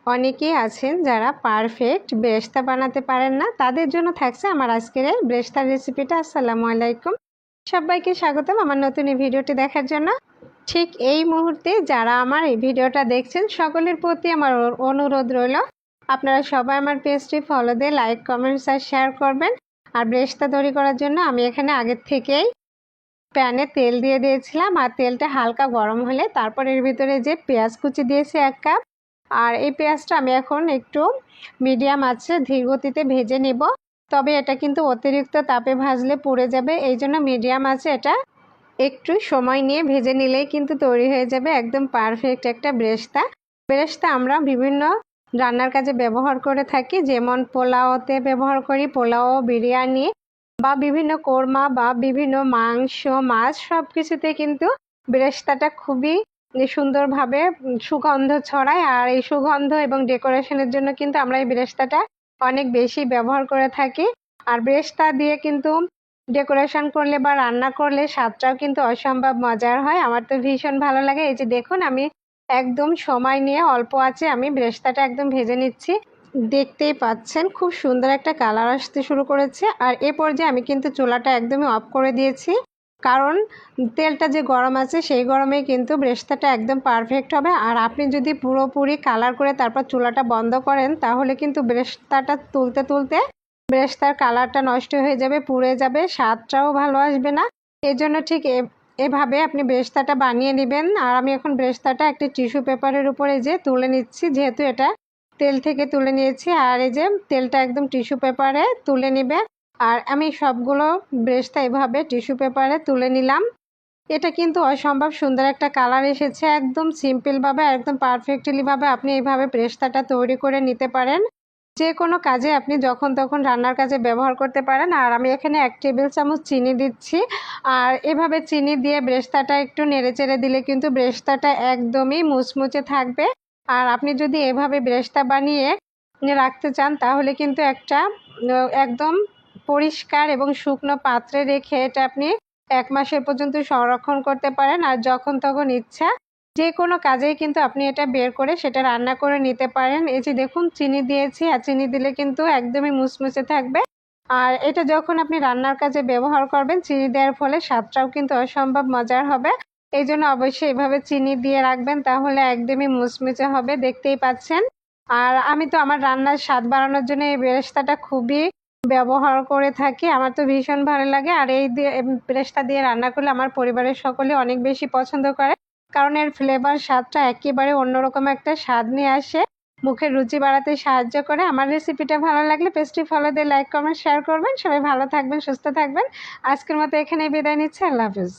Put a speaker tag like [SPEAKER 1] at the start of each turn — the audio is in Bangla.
[SPEAKER 1] অনেকেই আছেন যারা পারফেক্ট বেরেস্তা বানাতে পারেন না, তাদের জন্য থাকছে আমার আজকের এই বেরেস্তার রেসিপিটা। আসসালামু আলাইকুম, সবাইকে স্বাগতম আমার নতুন এই ভিডিওটি দেখার জন্য। ঠিক এই মুহূর্তে যারা আমার এই ভিডিওটা দেখছেন সকলের প্রতি আমার অনুরোধ রইল, আপনারা সবাই আমার পেজটি ফলো দিয়ে লাইক, কমেন্টস আর শেয়ার করবেন। আর বেরেস্তা তৈরি করার জন্য আমি এখানে আগের থেকেই প্যানে তেল দিয়ে দিয়েছিলাম, আর তেলটা হালকা গরম হলে তারপর এর ভিতরে যে পেঁয়াজ কুচি দিয়েছি 1 কাপ। আর এই পেঁয়াজটা আমি এখন একটু মিডিয়াম আঁচে ধীর গতিতে ভেজে নেব, তবে এটা কিন্তু অতিরিক্ত তাপে ভাজলে পুড়ে যাবে, এই জন্য মিডিয়াম আঁচে এটা একটু সময় নিয়ে ভেজে নিলেই কিন্তু তৈরি হয়ে যাবে একদম পারফেক্ট একটা বেরেস্তা আমরা বিভিন্ন রান্নার কাজে ব্যবহার করে থাকি, যেমন পোলাওতে ব্যবহার করি, পোলাও, বিরিয়ানি বা বিভিন্ন কোরমা বা বিভিন্ন মাংস, মাছ সব কিছুতে কিন্তু বেরেস্তাটা খুবই সুন্দরভাবে সুগন্ধ ছড়ায়। আর এই সুগন্ধ এবং ডেকোরেশনের জন্য কিন্তু আমরা এই বেরেস্তাটা অনেক বেশি ব্যবহার করে থাকি। আর বেরেস্তা দিয়ে কিন্তু ডেকোরেশন করলে বা রান্না করলে স্বাদটাও কিন্তু অসম্ভব মজার হয়। আমার তো ভীষণ ভালো লাগে। এই যে দেখুন, আমি একদম সময় নিয়ে অল্প আঁচে আমি বেরেস্তাটা একদম ভেজে নিচ্ছি। দেখতেই পাচ্ছেন খুব সুন্দর একটা কালার আসতে শুরু করেছে। আর এ পর্যায়ে আমি কিন্তু চুলাটা একদমই অফ করে দিয়েছি, কারণ তেলটা যে গরম আছে সেই গরমে কিন্তু বেরেস্তাটা একদম পারফেক্ট হবে। আর আপনি যদি পুরোপুরি কালার করে তারপর চুলাটা বন্ধ করেন, তাহলে কিন্তু বেরেস্তাটা তুলতে তুলতে বেরেস্তার কালারটা নষ্ট হয়ে যাবে, পুড়ে যাবে, স্বাদটাও ভালো আসবে না। এজন্য ঠিক এভাবে আপনি বেরেস্তাটা বানিয়ে নেবেন। আর আমি এখন বেরেস্তাটা একটা টিস্যু পেপারের উপরে যে তুলে নিচ্ছি, যেহেতু এটা তেল থেকে তুলে নিয়েছি। আর এই যে তেলটা একদম টিস্যু পেপারে তুলে নেবে। আর আমি সবগুলো বেরেস্তা এভাবে টিস্যু পেপারে তুলে নিলাম। এটা কিন্তু অসম্ভব সুন্দর একটা কালার এসেছে। একদম সিম্পলভাবে, একদম পারফেক্টলিভাবে আপনি এইভাবে বেরেস্তাটা তৈরি করে নিতে পারেন। যে কোনো কাজে আপনি যখন তখন রান্নার কাজে ব্যবহার করতে পারেন। আর আমি এখানে 1 টেবিল চামচ চিনি দিচ্ছি। আর এভাবে চিনি দিয়ে বেরেস্তাটা একটু নেড়েচেড়ে দিলে কিন্তু বেরেস্তাটা একদমই মুচমুচে থাকবে। আর আপনি যদি এভাবে বেরেস্তা বানিয়ে রাখতে চান, তাহলে কিন্তু একটা একদম পরিষ্কার এবং শুকনো পাত্রে রেখে এটা আপনি 1 মাসের পর্যন্ত সংরক্ষণ করতে পারেন। আর যখন তখন ইচ্ছা যে কোনো কাজেই কিন্তু আপনি এটা বের করে সেটা রান্না করে নিতে পারেন। এই যে দেখুন, চিনি দিয়েছি, আর চিনি দিলে কিন্তু একদমই মুচমুচে থাকবে। আর এটা যখন আপনি রান্নার কাজে ব্যবহার করবেন, চিনি দেওয়ার ফলে স্বাদটাও কিন্তু অসম্ভব মজার হবে। এই জন্য অবশ্যই এভাবে চিনি দিয়ে রাখবেন, তাহলে একদমই মুচমুচে হবে, দেখতেই পাচ্ছেন। আর আমি তো আমার রান্নার স্বাদ বাড়ানোর জন্য এই বেরেস্তাটা খুবই ব্যবহার করে থাকি, আমার তো ভীষণ ভালো লাগে। আর এই দিয়ে বেরেস্তা দিয়ে রান্না করলে আমার পরিবারের সকলে অনেক বেশি পছন্দ করে, কারণ এর ফ্লেভার, স্বাদটা একেবারে অন্যরকম একটা স্বাদ নিয়ে আসে, মুখের রুচি বাড়াতে সাহায্য করে। আমার রেসিপিটা ভালো লাগলে পেজটি ফলো দিয়ে লাইক, কমেন্ট, শেয়ার করবেন। সবাই ভালো থাকবেন, সুস্থ থাকবেন। আজকের মতো এখানে বিদায় নিচ্ছি। আল্লাহ হাফিজ।